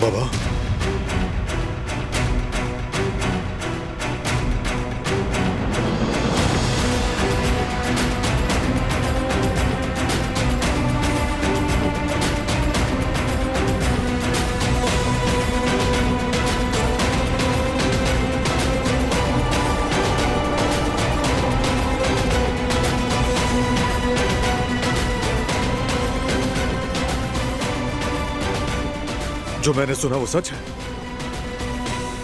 बाबा, जो मैंने सुना वो सच है?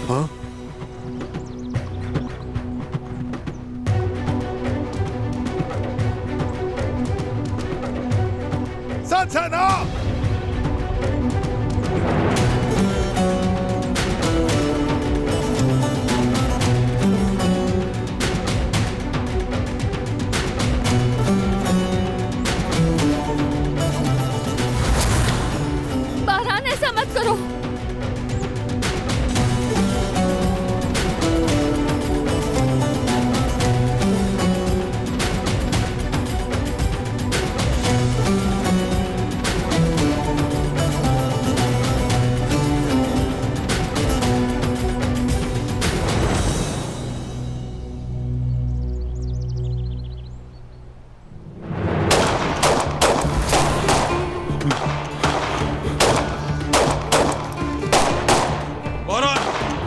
हाँ? सच है ना? बारहान, ऐसा मत करो।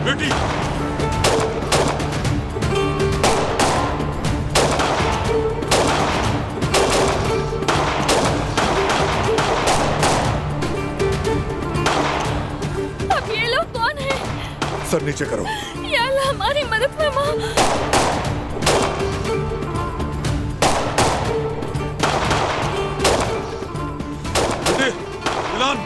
बेटी, अब ये लोग कौन हैं? सर नीचे करो। या अल्लाह, हमारी मदद फरमा। बेटे, मिलान।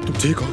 तुम ठीक हो?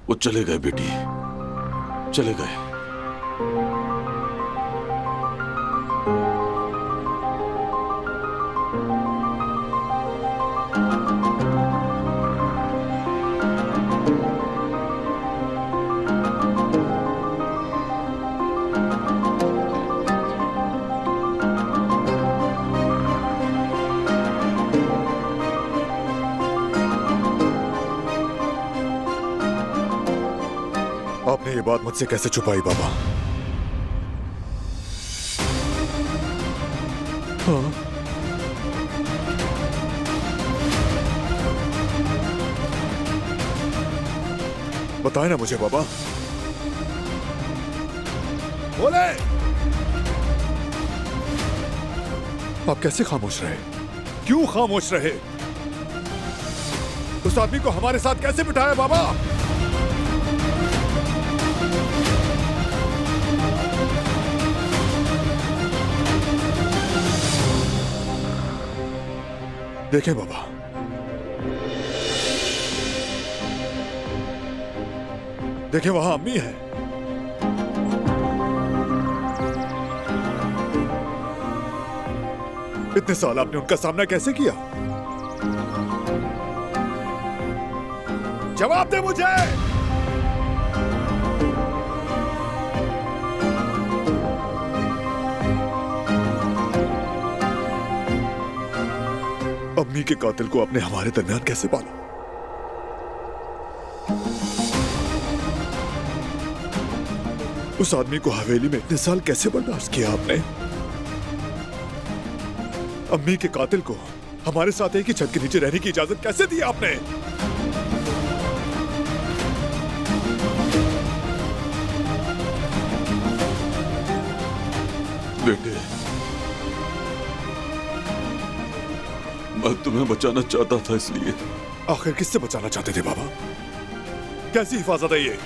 वो चले गए बेटी, चले गए। आपने ये बात मुझसे कैसे छुपाई बाबा? हाँ? बताए ना मुझे बाबा। बोले। आप कैसे खामोश रहे? क्यों खामोश रहे? उस आदमी को हमारे साथ कैसे बिठाया बाबा? देखें बाबा, देखें वहां अम्मी है। इतने साल आपने उनका सामना कैसे किया? जवाब दे मुझे। अम्मी के कातिल को आपने हमारे दरमियान कैसे पाला? उस आदमी को हवेली में इतने साल कैसे बर्दाश्त किया आपने? अम्मी के कातिल को हमारे साथ एक ही छत के नीचे रहने की इजाजत कैसे दी आपने? बेटे, मैं तुम्हें बचाना चाहता था, इसलिए। आखिर किससे बचाना चाहते थे बाबा? कैसी हिफाजत है ये?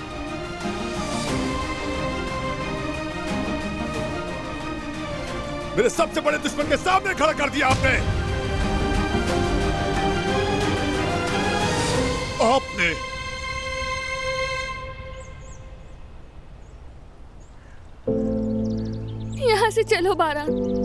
मेरे सबसे बड़े दुश्मन के सामने खड़ा कर दिया आपने। आपने यहाँ से चलो बारान।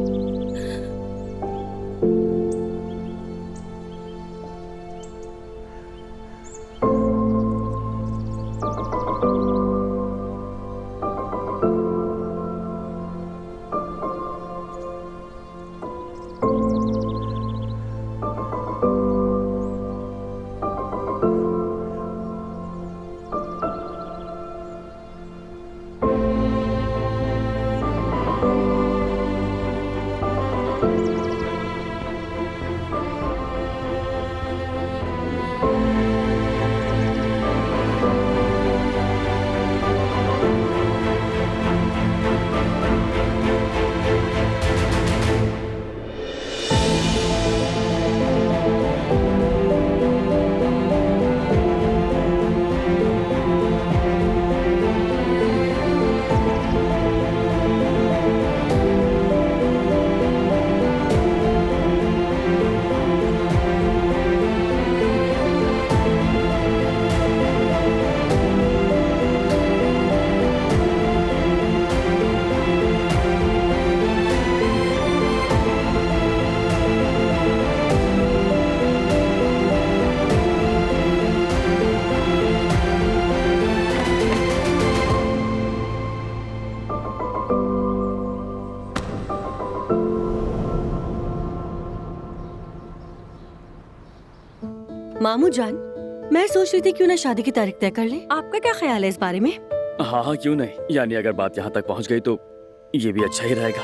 मामू जान, मैं सोच रही थी क्यों ना शादी की तारीख तय कर लें। आपका क्या ख्याल है इस बारे में? हाँ हाँ, क्यों नहीं। यानी अगर बात यहाँ तक पहुँच गई तो ये भी अच्छा ही रहेगा।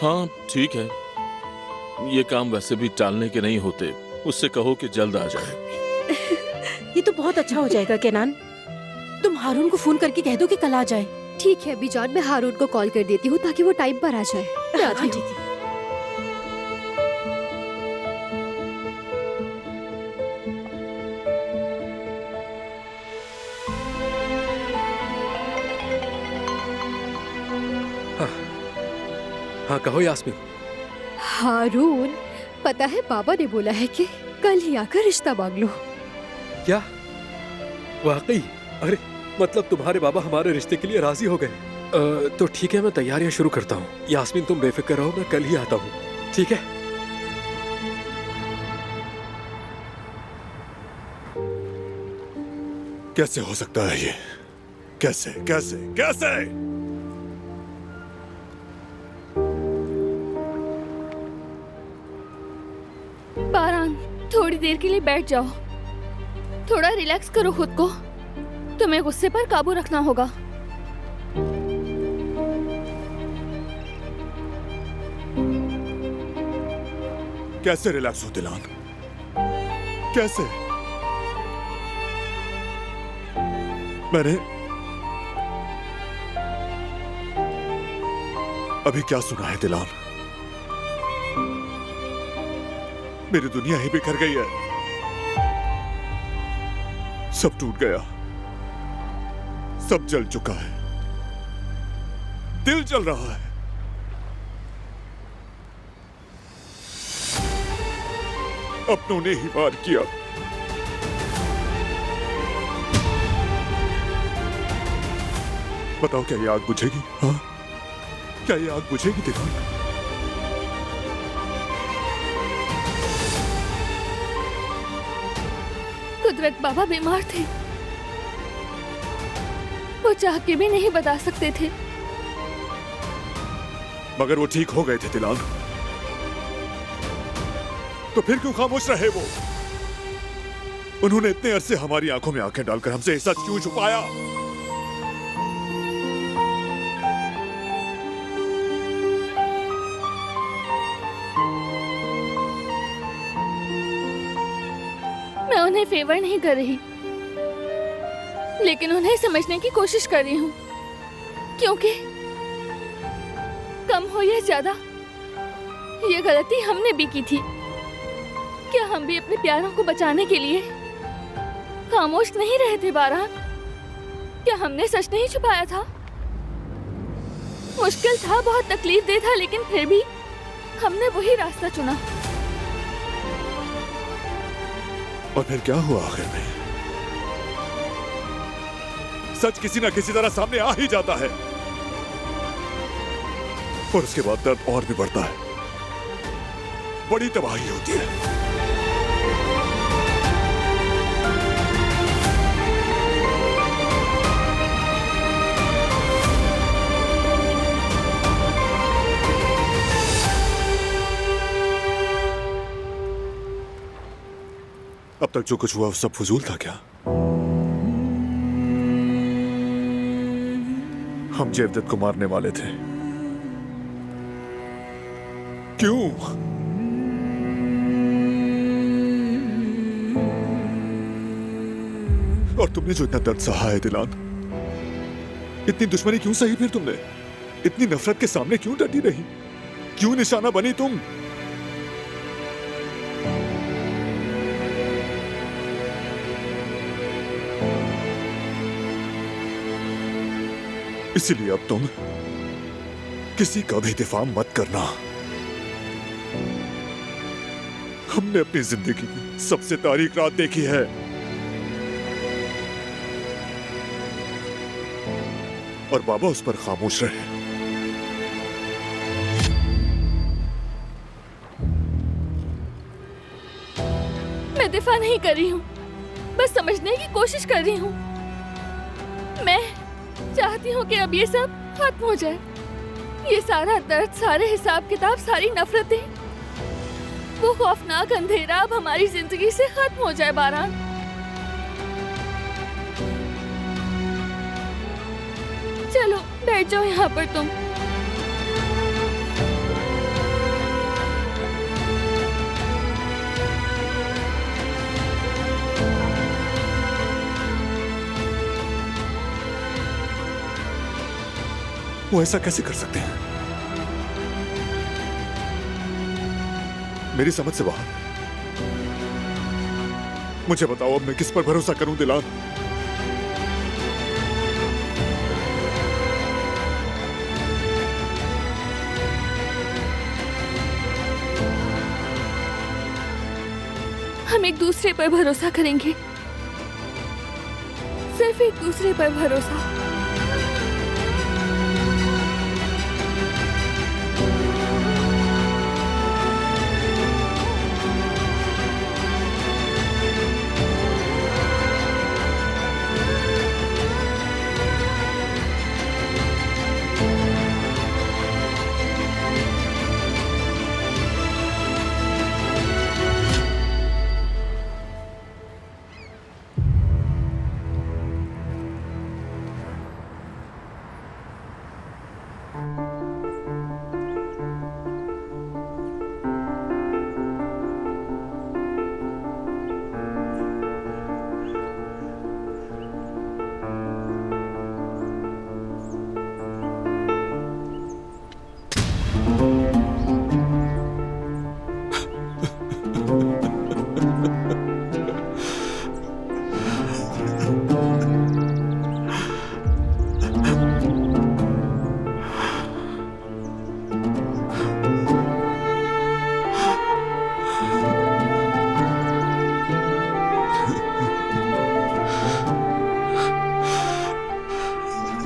हाँ ठीक है, ये काम वैसे भी टालने के नहीं होते। उससे कहो कि जल्द आ जाए। ये तो बहुत अच्छा हो जाएगा केनान। तुम हारून को फोन करके कह दो कि कल आ जाए। ठीक है बिजान, मैं हारून को कॉल कर देती हूँ ताकि वो टाइम पर आ जाए। मैं आती हाँ, हूँ। ठीक है। हाँ कहो यास्मीन। हारून, पता है बाबा ने बोला है कि कल ही आकर रिश्ता मांग लो। क्या वाकई? अरे मतलब तुम्हारे बाबा हमारे रिश्ते के लिए राजी हो गए। तो ठीक है, मैं तैयारियां शुरू करता हूँ। यास्मीन तुम बेफिक्र रहो, मैं कल ही आता हूँ। ठीक है? कैसे हो सकता है ये? कैसे कैसे कैसे? बारान, थोड़ी देर के लिए बैठ जाओ। थोड़ा रिलैक्स करो खुद को। तुम्हें गुस्से पर काबू रखना होगा। कैसे रिलैक्स हो दिलान? कैसे? मैंने अभी क्या सुना है दिलान? मेरी दुनिया ही बिखर गई है। सब टूट गया, सब जल चुका है, दिल जल रहा है। अपनों ने ही वार किया। बताओ क्या ये आग बुझेगी? हाँ, क्या ये आग बुझेगी दिलान? कुदरत बाबा बीमार थे, वो चाह के भी नहीं बता सकते थे। मगर वो ठीक हो गए थे दिलान। तो फिर क्यों खामोश रहे वो? उन्होंने इतने अरसे हमारी आंखों में आंखें डालकर हमसे सच क्यों छुपाया? मैं उन्हें फेवर नहीं कर रही, लेकिन उन्हें समझने की कोशिश कर रही हूँ, क्योंकि कम हो या ज्यादा ये गलती हमने भी की थी। क्या हम भी अपने प्यारों को बचाने के लिए खामोश नहीं रहे थे बारह? क्या हमने सच नहीं छुपाया था? मुश्किल था, बहुत तकलीफदेह था, लेकिन फिर भी हमने वही रास्ता चुना। और फिर क्या हुआ आखिर में? सच किसी ना किसी तरह सामने आ ही जाता है और उसके बाद दर्द और भी बढ़ता है, बड़ी तबाही होती है। अब तक जो कुछ हुआ वो सब फजूल था क्या? हम जयवदत्त को मारने वाले थे। क्यों? और तुमने जो इतना दर्द सहा है दिलान, इतनी दुश्मनी क्यों सही फिर तुमने? इतनी नफरत के सामने क्यों डटी रही? क्यों निशाना बनी तुम? इसीलिए अब तुम किसी का भी दिफा मत करना। हमने अपनी जिंदगी की सबसे तारीक रात देखी है, और बाबा उस पर खामोश रहे। मैं दिफा नहीं कर रही हूँ, बस समझने की कोशिश कर रही हूँ। मैं चाहती हूँ कि अब ये सब खत्म हो जाए। ये सारा दर्द, सारे हिसाब किताब, सारी नफरतें, वो खौफनाक अंधेरा अब हमारी जिंदगी से खत्म हो जाए बारान। चलो बैठ जाओ यहाँ पर तुम। वो ऐसा कैसे कर सकते हैं? मेरी समझ से बाहर। मुझे बताओ, अब मैं किस पर भरोसा करूं दिलान? हम एक दूसरे पर भरोसा करेंगे, सिर्फ एक दूसरे पर भरोसा।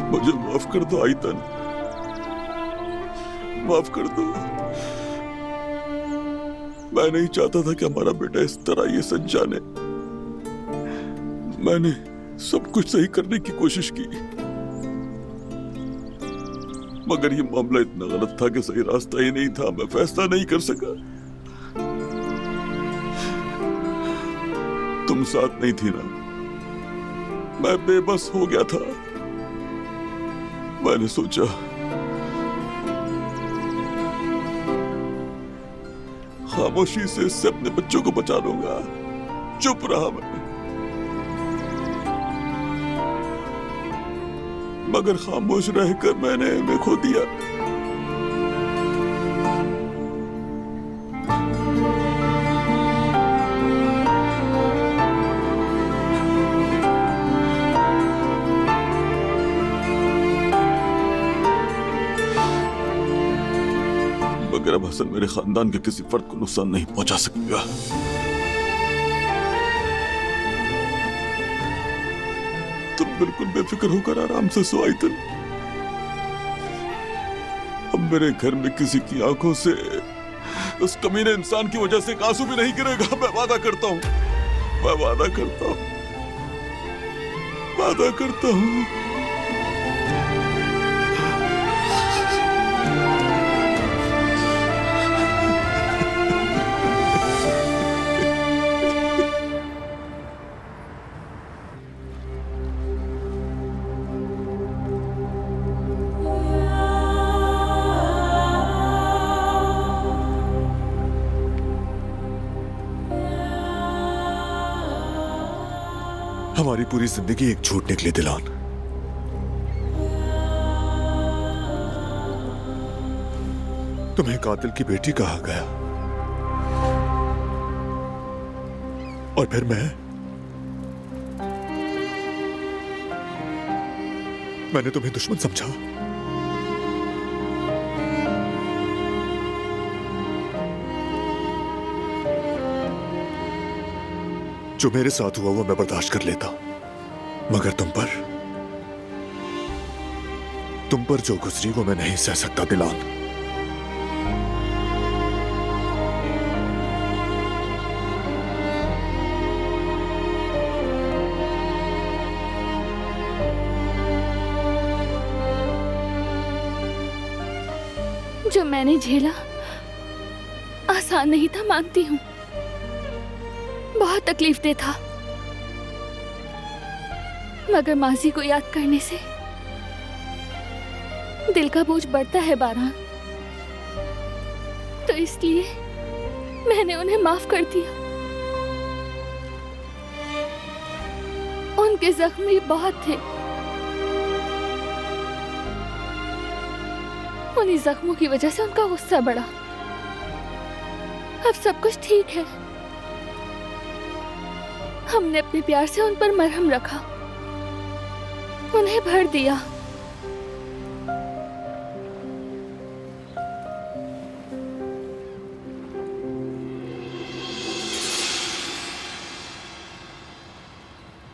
मुझे माफ कर दो आयतन, माफ कर दो। मैं नहीं चाहता था कि हमारा बेटा इस तरह ये सच जाने। मैंने सब कुछ सही करने की कोशिश की, मगर ये मामला इतना गलत था कि सही रास्ता ही नहीं था। मैं फैसला नहीं कर सका। तुम साथ नहीं थी ना, मैं बेबस हो गया था। मैंने सोचा खामोशी से इससे अपने बच्चों को बचा लूंगा। चुप रहा मैं, मगर खामोश रहकर मैंने इन्हें खो दिया। मगर अब हसन मेरे खानदान के किसी फर्द को नुकसान नहीं पहुंचा सकेगा। तुम बिल्कुल बेफिक्र होकर आराम से सो आयतन। अब मेरे घर में किसी की आंखों से उस कमीने इंसान की वजह से एक आंसू भी नहीं गिरेगा। मैं वादा करता हूं, मैं वादा करता हूं, वादा करता हूं। हमारी पूरी जिंदगी एक झूठ निकली दिलान। तुम्हें कातिल की बेटी कहा गया और फिर मैंने तुम्हें दुश्मन समझा। जो मेरे साथ हुआ वो मैं बर्दाश्त कर लेता, मगर तुम पर जो गुजरी वो मैं नहीं सह सकता दिलान। जो मैंने झेला आसान नहीं था, मानती हूँ, बहुत तकलीफदेह था। मगर माजी को याद करने से दिल का बोझ बढ़ता है बारान, तो इसलिए मैंने उन्हें माफ कर दिया। उनके जख्म भी बहुत थे, उन्हीं जख्मों की वजह से उनका गुस्सा बढ़ा। अब सब कुछ ठीक है। हमने अपने प्यार से उन पर मरहम रखा, उन्हें भर दिया।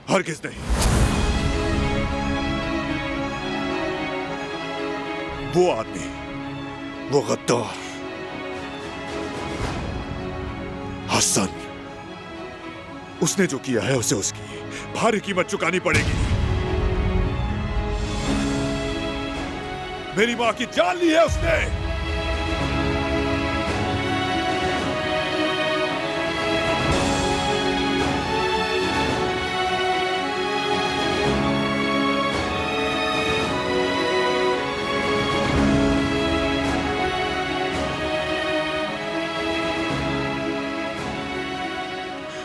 हरगिज़ नहीं। वो आदमी, वो गद्दार हसन, उसने जो किया है उसे उसकी भारी कीमत चुकानी पड़ेगी। मेरी मां की जान ली है उसने।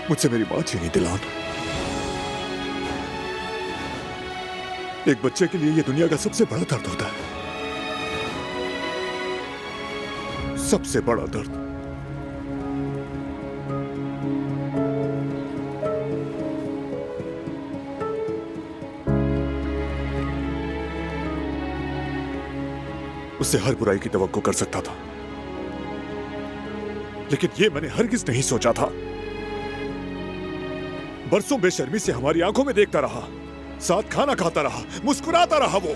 मुझसे मेरी मां छीनी दिलान। एक बच्चे के लिए यह दुनिया का सबसे बड़ा दर्द होता है, सबसे बड़ा दर्द। उससे हर बुराई की तवक्को कर सकता था, लेकिन यह मैंने हरगिज़ नहीं सोचा था। बरसों बेशर्मी से हमारी आंखों में देखता रहा, साथ खाना खाता रहा, मुस्कुराता रहा। वो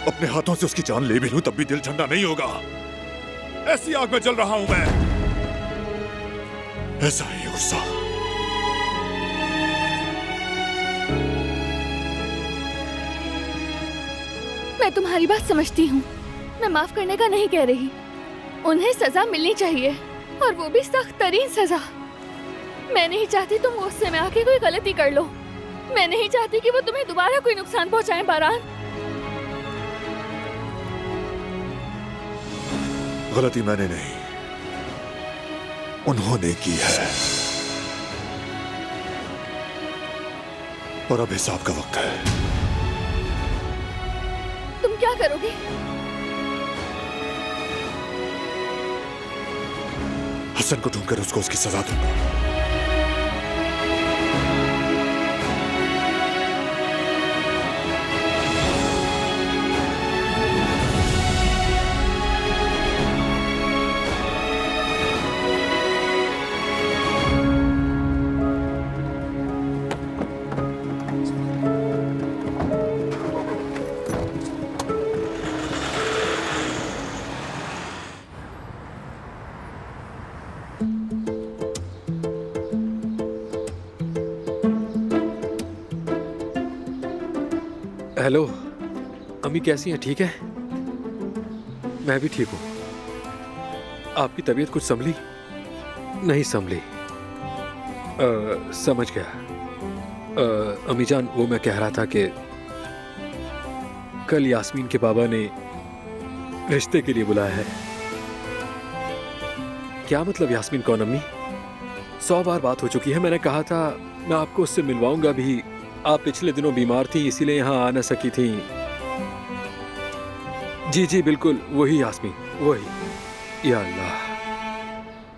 अपने हाथों से उसकी जान ले भी लूं तब भी दिल ठंडा नहीं होगा। ऐसी आग में जल रहा हूं मैं। ऐसा ही गुस्सा। मैं तुम्हारी बात समझती हूँ, मैं माफ करने का नहीं कह रही। उन्हें सजा मिलनी चाहिए, और वो भी सख्त तरीन सजा। मैं नहीं चाहती तुम गुस्से में आके कोई गलती कर लो। मैं नहीं चाहती कि वो तुम्हें दोबारा कोई नुकसान पहुंचाएं बारान। गलती मैंने नहीं, उन्होंने की है, और अब हिसाब का वक्त है। तुम क्या करोगे? हसन को ढूंढकर उसको उसकी सजा दूंगा। हेलो अम्मी, कैसी हैं? ठीक है? मैं भी ठीक हूँ। आपकी तबीयत कुछ संभली? नहीं संभली। समझ गया। अम्मी जान, वो मैं कह रहा था कि कल यास्मीन के बाबा ने रिश्ते के लिए बुलाया है। क्या मतलब यास्मीन कौन अम्मी? 100 बार बात हो चुकी है। मैंने कहा था मैं आपको उससे मिलवाऊंगा भी। आप पिछले दिनों बीमार थी, इसीलिए यहाँ आ न सकी थी। जी जी बिल्कुल, वही यास्मीन, वही। या अल्लाह,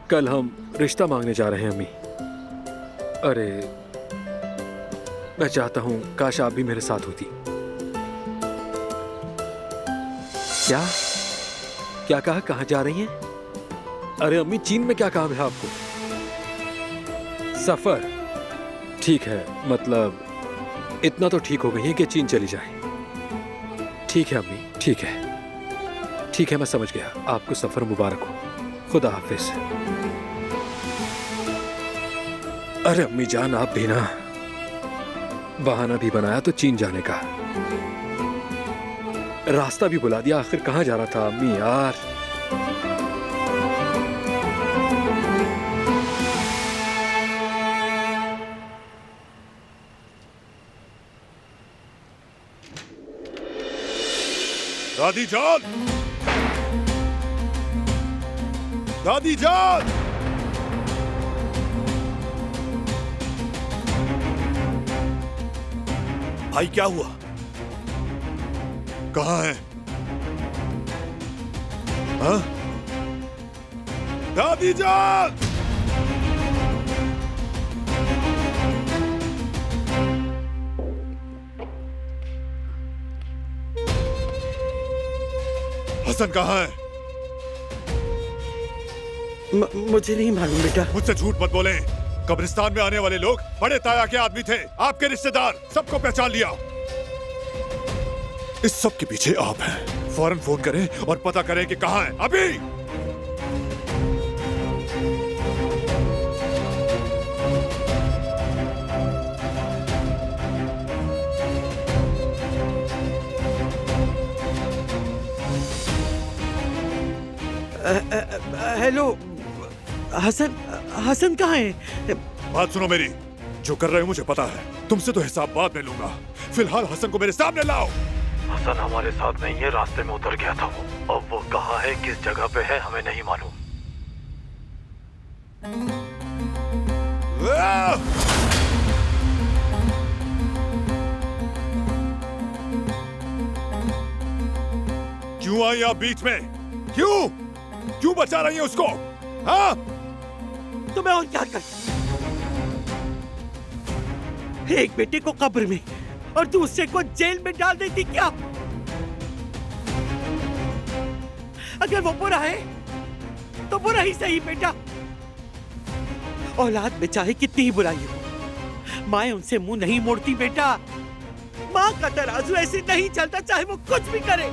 कल हम रिश्ता मांगने जा रहे हैं अम्मी। अरे मैं चाहता हूँ काश आप भी मेरे साथ होती। क्या क्या कहा? कहाँ जा रही हैं? अरे अम्मी, चीन में क्या काम है आपको? सफर? ठीक है, मतलब इतना तो ठीक हो गई है कि चीन चली जाए। ठीक है अम्मी, ठीक है, ठीक है, मैं समझ गया। आपको सफर मुबारक हो। खुदा हाफिज। अरे अम्मी जान, आप भी ना बहाना भी बनाया तो चीन जाने का। रास्ता भी बुला दिया। आखिर कहाँ जा रहा था अम्मी यार? दादी जान! दादी जान! भाई क्या हुआ? कहाँ है? हाँ? दादी जान! हसन कहाँ है? मुझे नहीं मालूम बेटा। मुझसे झूठ मत बोले। कब्रिस्तान में आने वाले लोग बड़े ताया के आदमी थे, आपके रिश्तेदार, सबको पहचान लिया। इस सब के पीछे आप हैं। फौरन फोन करें और पता करें कि कहाँ है अभी। हेलो हसन, हसन कहाँ है? बात सुनो मेरी, जो कर रहे हो मुझे पता है। तुमसे तो हिसाब बाद में लूंगा। फिलहाल हसन को मेरे सामने लाओ। हसन हमारे साथ नहीं है, रास्ते में उतर गया था वो। अब वो कहाँ है, किस जगह पे है, हमें नहीं मालूम। क्यों आई आप बीच में? क्यों क्यों बचा रही है उसको? हाँ? तो मैं और क्या कर? एक बेटे को कब्र में और दूसरे को जेल में डाल देती क्या? अगर वो बुरा है तो बुरा ही सही बेटा। औलाद में चाहे कितनी ही बुराई हो, माँ उनसे मुंह नहीं मोड़ती बेटा। माँ का तराजू ऐसे नहीं चलता, चाहे वो कुछ भी करे।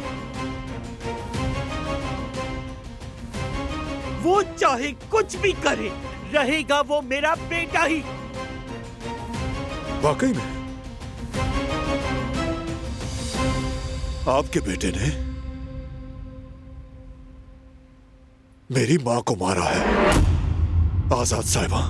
वो चाहे कुछ भी करे, रहेगा वो मेरा बेटा ही। वाकई में आपके बेटे ने मेरी मां को मारा है। आजाद साहिबा,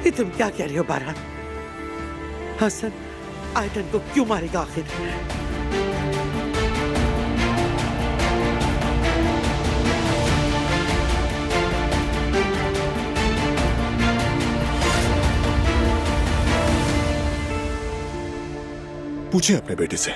ये तुम क्या कह रहे हो बारात? हसन आयतन को क्यों मारेगा आखिर? पूछिए अपने बेटे से।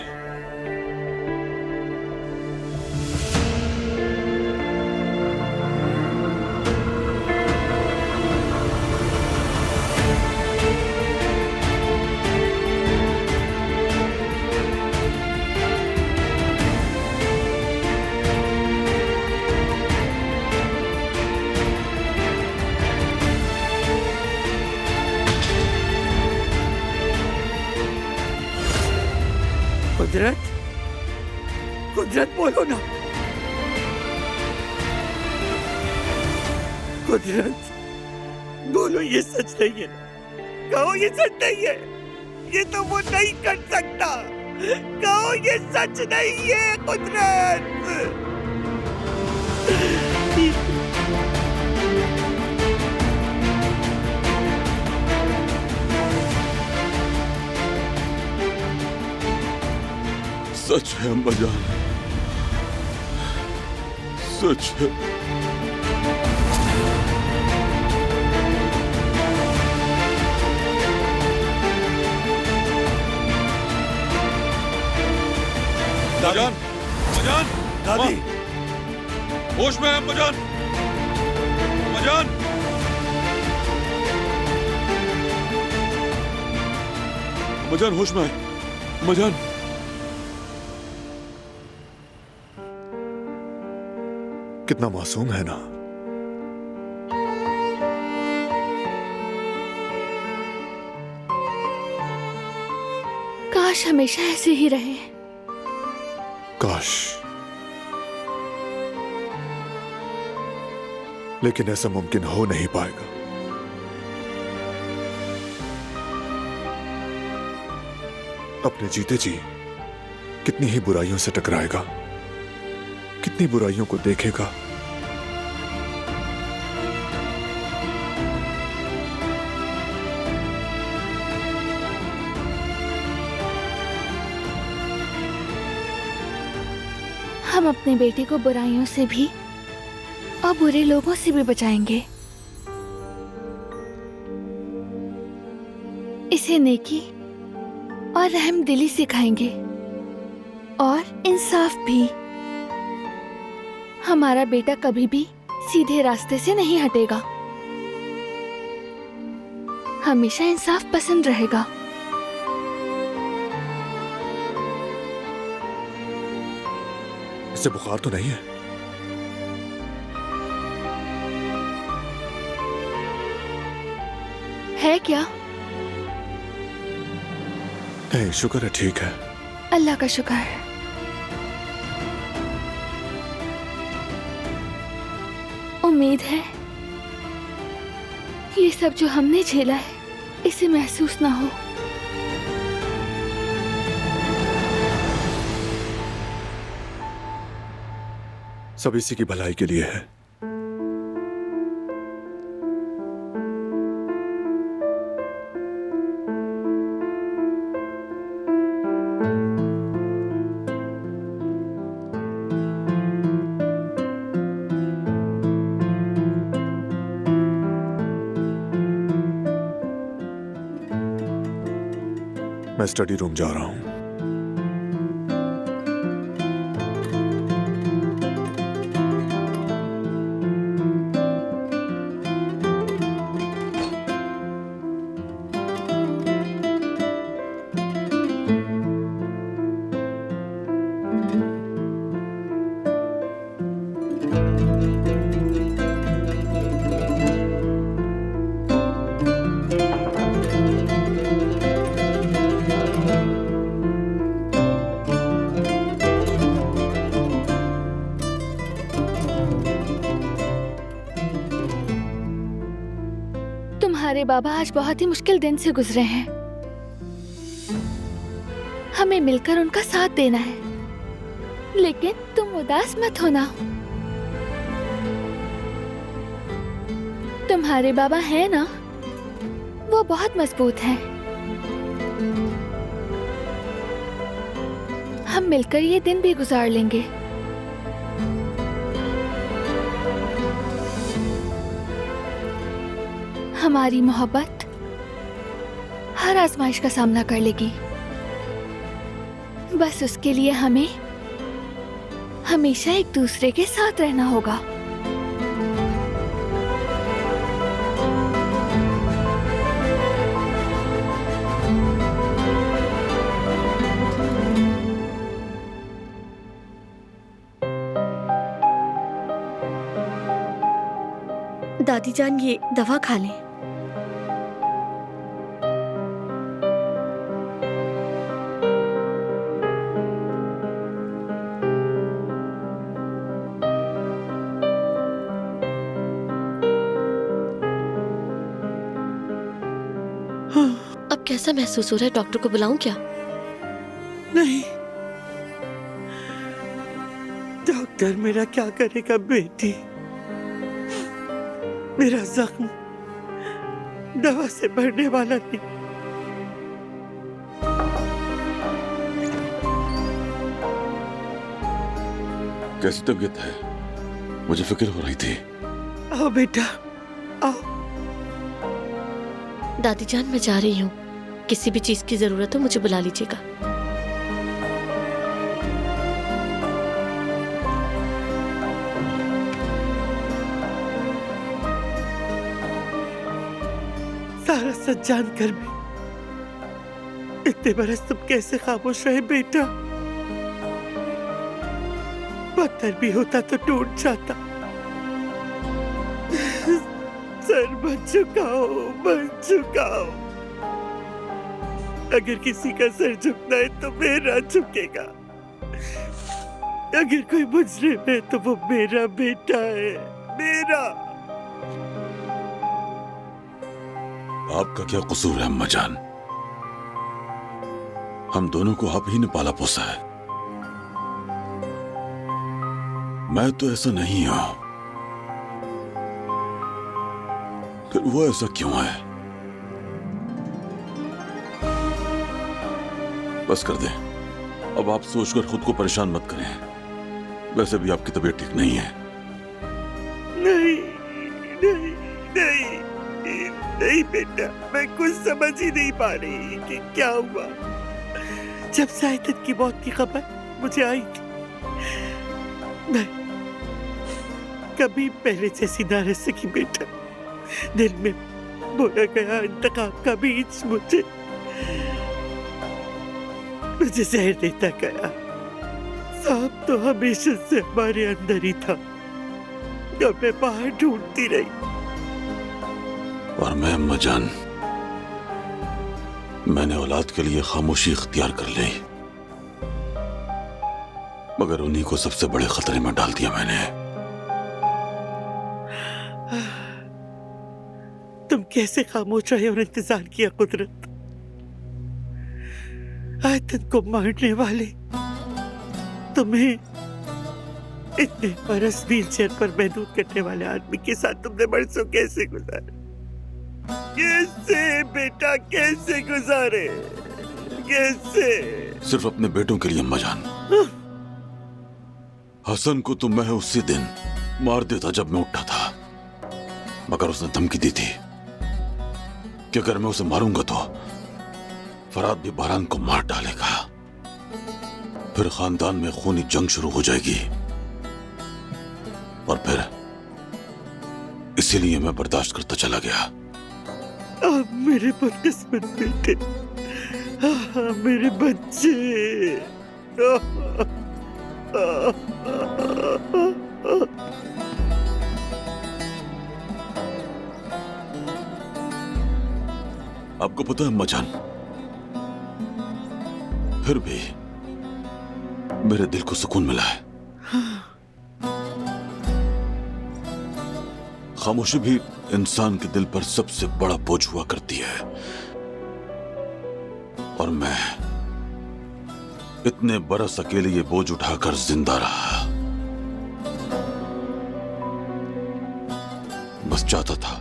कुदरत, कुदरत बोलो ना। कुदरत बोलो, ये सच नहीं है। कहो ये सच नहीं है। ये तो वो नहीं कर सकता। कहो ये सच नहीं है कुदरत। सच है अम्मा जान, सच है। अम्मा जान, दादी, होश में है अम्मा जान, अम्मा जान। अम्मा जान होश में आए, अम्मा जान। कितना मासूम है ना। काश हमेशा ऐसे ही रहे। काश, लेकिन ऐसा मुमकिन हो नहीं पाएगा। अपने जीते जी कितनी ही बुराइयों से टकराएगा, कितनी बुराइयों को देखेगा। हम अपने बेटे को बुराइयों से भी और बुरे लोगों से भी बचाएंगे। इसे नेकी और रहम दिली सिखाएंगे और इंसाफ भी। हमारा बेटा कभी भी सीधे रास्ते से नहीं हटेगा, हमेशा इंसाफ पसंद रहेगा। इसे बुखार तो नहीं है? है क्या? नहीं, शुक्र है, ठीक है। अल्लाह का शुक्र है। उम्मीद है ये सब जो हमने झेला है इसे महसूस ना हो। सब इसी की भलाई के लिए है। मैं स्टडी रूम जा रहा हूं। तुम्हारे बाबा आज बहुत ही मुश्किल दिन से गुजरे हैं। हमें मिलकर उनका साथ देना है, लेकिन तुम उदास मत होना। तुम्हारे बाबा है ना, वो बहुत मजबूत हैं। हम मिलकर ये दिन भी गुजार लेंगे। हमारी मोहब्बत हर आजमाइश का सामना कर लेगी। बस उसके लिए हमें हमेशा एक दूसरे के साथ रहना होगा। दादी जान, ये दवा खा लें। अब कैसा महसूस हो रहा है? डॉक्टर को बुलाऊं क्या? नहीं, डॉक्टर मेरा क्या करेगा बेटी? मेरा जख्म दवा से भरने वाला नहीं। कैसी तबीयत है? मुझे फिक्र हो रही थी। आओ बेटा, आओ। दादी जान, मैं जा रही हूँ। किसी भी चीज की जरूरत हो मुझे बुला लीजिएगा। सारा सच जानकर भी इतने बरस तुम कैसे खामोश रहे बेटा? पत्थर भी होता तो टूट जाता। सर मत झुकाओ, मत झुकाओ। अगर किसी का सर झुकना है तो मेरा झुकेगा। अगर कोई मुजरिम है तो वो मेरा बेटा है, मेरा। आपका क्या कसूर है अम्मा जान? हम दोनों को आप ही ने पाला पोसा है। मैं तो ऐसा नहीं हूं, फिर वो ऐसा क्यों है? बस कर दें। अब आप सोचकर खुद को परेशान मत करें। वैसे भी आपकी तबीयत ठीक नहीं है। नहीं नहीं नहीं नहीं बेटा, मैं कुछ समझ ही नहीं पा रही कि क्या हुआ। जब साइदत की मौत की खबर मुझे आई थी, मैं कभी पहले जैसी ना रह सकी बेटा। दिल में बोया गया इंतकाम का बीज मुझे जहर देता गया। सांप तो हमेशा से हमारे अंदर ही था, जब मैं बाहर ढूंढती रही। और मैं अम्मा जान, मैंने औलाद के लिए खामोशी इख्तियार कर ली, मगर उन्हीं को सबसे बड़े खतरे में डाल दिया मैंने। तुम कैसे खामोश रहे और इंतजार किया कुदरत? आयतन को मारने वाले तुम्हें इतने बरस व्हीलचेयर पर महदूद करने वाले आदमी के साथ तुमने बरसों कैसे गुजारे? कैसे बेटा, कैसे गुजारे? कैसे? सिर्फ अपने बेटों के लिए अम्मा जान। हसन को तो मैं उसी दिन मार देता जब मैं उठा था, मगर उसने धमकी दी थी कि अगर मैं उसे मारूंगा तो फराद भी बहरान को मार डालेगा, फिर खानदान में खूनी जंग शुरू हो जाएगी। और फिर इसीलिए मैं बर्दाश्त करता चला गया। अब मेरे बदकिस्मत बेटे, मेरे बच्चे। आपको पता है अम्मा जान, फिर भी मेरे दिल को सुकून मिला है। खामोशी भी इंसान के दिल पर सबसे बड़ा बोझ हुआ करती है, और मैं इतने बरस अकेले ये बोझ उठाकर जिंदा रहा। बस चाहता था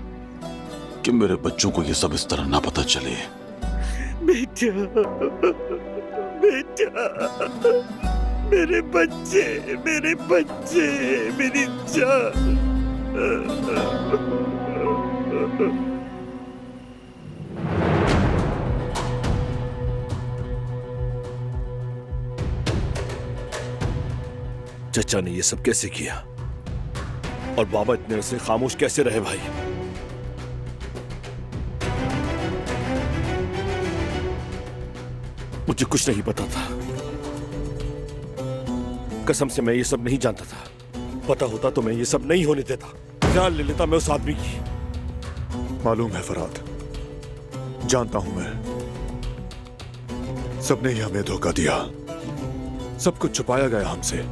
कि मेरे बच्चों को ये सब इस तरह ना पता चले। बेटा, बेटा, मेरे बच्चे, मेरे बच्चे, मेरी जान। चचा ने ये सब कैसे किया और बाबा इतने देर से खामोश कैसे रहे भाई? मुझे कुछ नहीं पता था, कसम से मैं ये सब नहीं जानता था। पता होता तो मैं ये सब नहीं होने देता, जान ले लेता मैं उस आदमी की। मालूम है फराद, जानता हूं मैं, सबने ही हमें धोखा दिया, सब कुछ छुपाया गया हमसे,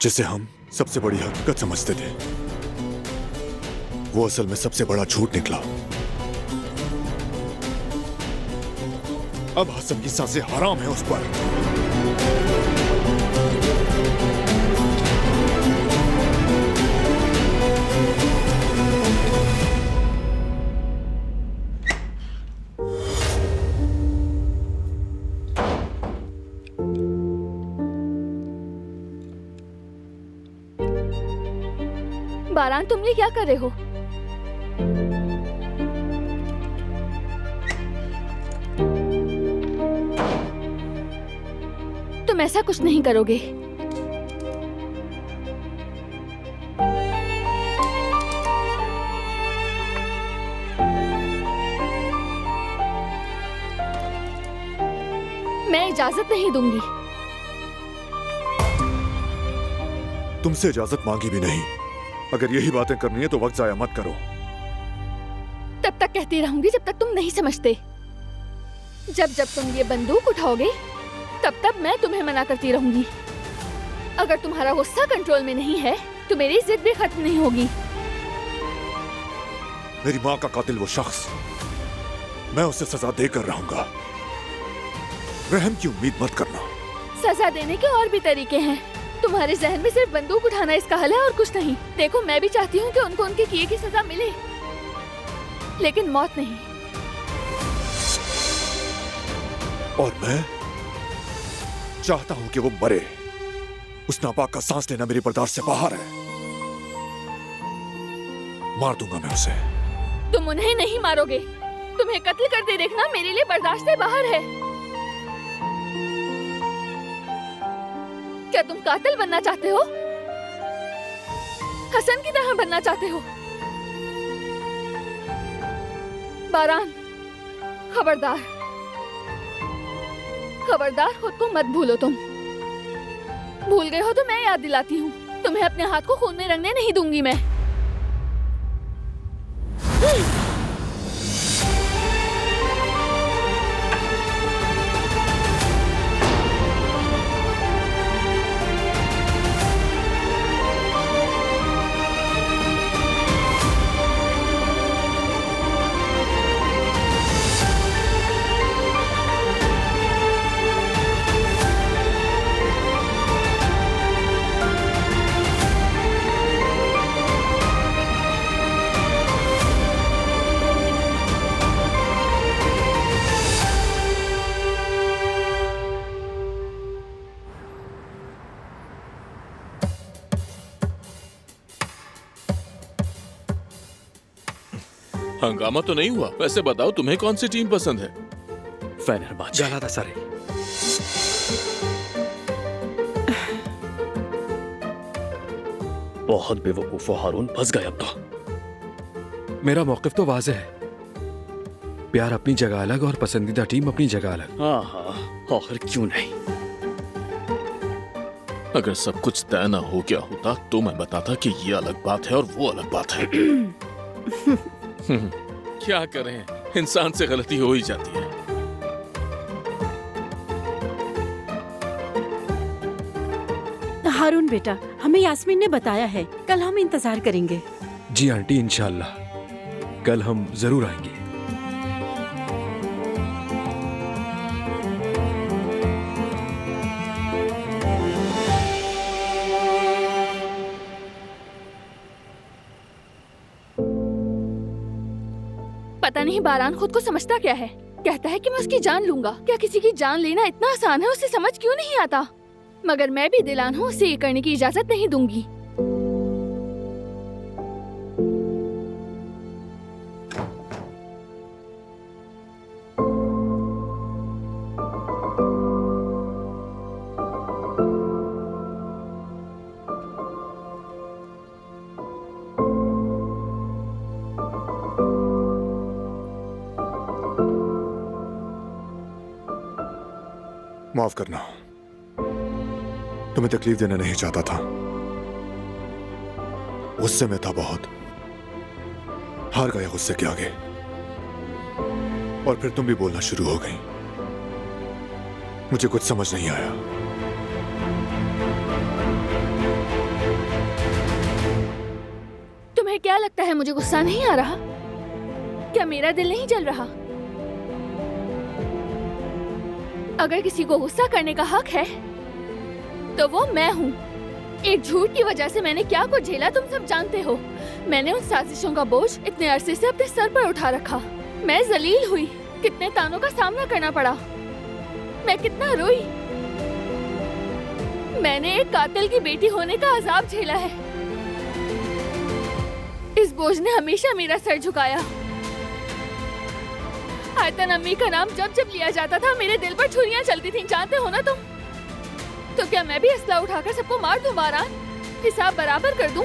जिसे हम सबसे बड़ी हकीकत समझते थे, वो असल में सबसे बड़ा झूठ निकला। अब हसन की सांसें हराम है उस पर। बारान, तुम ये क्या कर रहे हो? तुम ऐसा कुछ नहीं करोगे। मैं इजाजत नहीं दूंगी। तुमसे इजाजत मांगी भी नहीं। अगर यही बातें करनी है तो वक्त जाया मत करो। तब तक कहती रहूंगी जब तक तुम नहीं समझते। जब जब तुम ये बंदूक उठाओगे तब तब मैं तुम्हें मना करती रहूंगी। अगर तुम्हारा गुस्सा कंट्रोल में नहीं है तो मेरी जिद भी खत्म नहीं होगी। मेरी माँ का कातिल वो शख्स, मैं उसे सजा देकर रहूंगा। रहम की उम्मीद मत करना। सजा देने के और भी तरीके हैं। तुम्हारे जहन में सिर्फ बंदूक उठाना इसका हल है और कुछ नहीं। देखो, मैं भी चाहती हूँ कि उनको उनके किए की सजा मिले, लेकिन मौत नहीं। और मैं चाहता हूँ कि वो मरे। उस नापाक का सांस लेना मेरी बर्दाश्त से बाहर है। मार दूंगा मैं उसे। तुम उन्हें नहीं मारोगे। तुम्हें कत्ल करते देखना मेरे लिए बर्दाश्त से बाहर है। क्या तुम कातिल बनना चाहते हो? हसन की तरह बनना चाहते हो? बारान, खबरदार, खबरदार, खुद को मत भूलो। तुम भूल गए हो तो मैं याद दिलाती हूँ। तुम्हें अपने हाथ को खून में रंगने नहीं दूंगी मैं। हंगामा तो नहीं हुआ? वैसे बताओ, तुम्हें कौन सी टीम पसंद है? फेनेर्बाचे। गलातासराय। बहुत बेवकूफ हो हारून, फंस गए अब तो। मेरा मौकिफ तो वाज़ेह है। प्यार अपनी जगह अलग और पसंदीदा टीम अपनी जगह अलग। हाँ हाँ, आखिर क्यों नहीं। अगर सब कुछ तय न हो गया होता तो मैं बताता कि ये अलग बात है और वो अलग बात है। क्या करें, इंसान से गलती हो ही जाती है। हारून बेटा, हमें यास्मीन ने बताया है, कल हम इंतजार करेंगे। जी आंटी, इंशाल्लाह कल हम जरूर आएंगे। पता नहीं बारान खुद को समझता क्या है। कहता है कि मैं उसकी जान लूंगा। क्या किसी की जान लेना इतना आसान है? उसे समझ क्यों नहीं आता? मगर मैं भी दिलान हूँ, उसे ये करने की इजाजत नहीं दूंगी। माफ करना, तुम्हें तकलीफ देना नहीं चाहता था। गुस्से में था बहुत, हार गया गुस्से के आगे। और फिर तुम भी बोलना शुरू हो गई। मुझे कुछ समझ नहीं आया। तुम्हें क्या लगता है मुझे गुस्सा नहीं आ रहा? क्या मेरा दिल नहीं जल रहा? अगर किसी को गुस्सा करने का हक है तो वो मैं हूँ। एक झूठ की वजह से मैंने क्या कुछ झेला तुम सब जानते हो। मैंने उन साजिशों का बोझ इतने अरसे से अपने सर पर उठा रखा। मैं जलील हुई, कितने तानों का सामना करना पड़ा, मैं कितना रोई। मैंने एक कातिल की बेटी होने का अजाब झेला है। इस बोझ ने हमेशा मेरा सर झुकाया। आयतन अम्मी का नाम जब जब लिया जाता था मेरे दिल पर छुरियां चलती थीं, जानते हो ना तुम। तो क्या मैं भी असला उठाकर सबको मार दूं बारान? हिसाब बराबर कर दूं?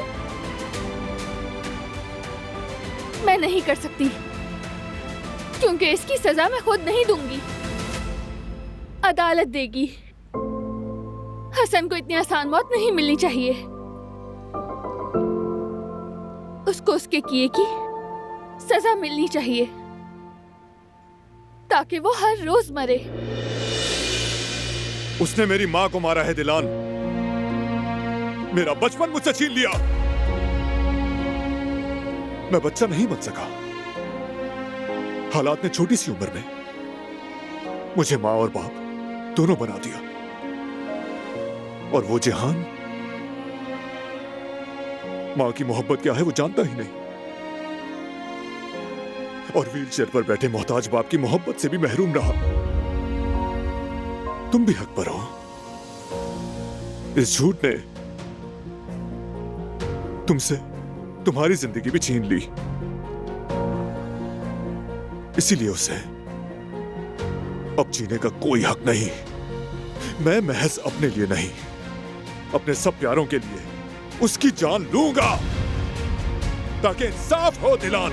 मैं नहीं कर सकती, क्योंकि इसकी सजा मैं खुद नहीं दूंगी, अदालत देगी। हसन को इतनी आसान मौत नहीं मिलनी चाहिए। उसको उसके किए की सजा मिलनी चाहिए, ताकि वो हर रोज मरे। उसने मेरी माँ को मारा है दिलान, मेरा बचपन मुझसे छीन लिया। मैं बच्चा नहीं बन सका। हालात ने छोटी सी उम्र में मुझे माँ और बाप दोनों बना दिया। और वो जहान माँ की मोहब्बत क्या है वो जानता ही नहीं, और व्हीलचेयर पर बैठे मोहताज बाप की मोहब्बत से भी महरूम रहा। तुम भी हक पर हो। इस झूठ ने तुमसे तुम्हारी जिंदगी भी छीन ली। इसीलिए उसे अब जीने का कोई हक नहीं। मैं महज अपने लिए नहीं, अपने सब प्यारों के लिए उसकी जान लूंगा, ताकि इंसाफ हो दिलान।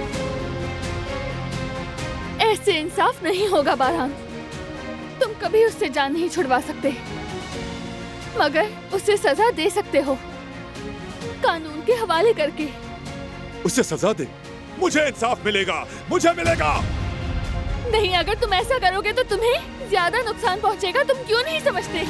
ऐसे इंसाफ नहीं होगा बारान। तुम कभी उससे जान नहीं छुड़वा सकते, मगर उसे सजा दे सकते हो, कानून के हवाले करके। उसे सजा दे, मुझे इंसाफ मिलेगा, मुझे मिलेगा। नहीं, अगर तुम ऐसा करोगे तो तुम्हें ज्यादा नुकसान पहुंचेगा। तुम क्यों नहीं समझते?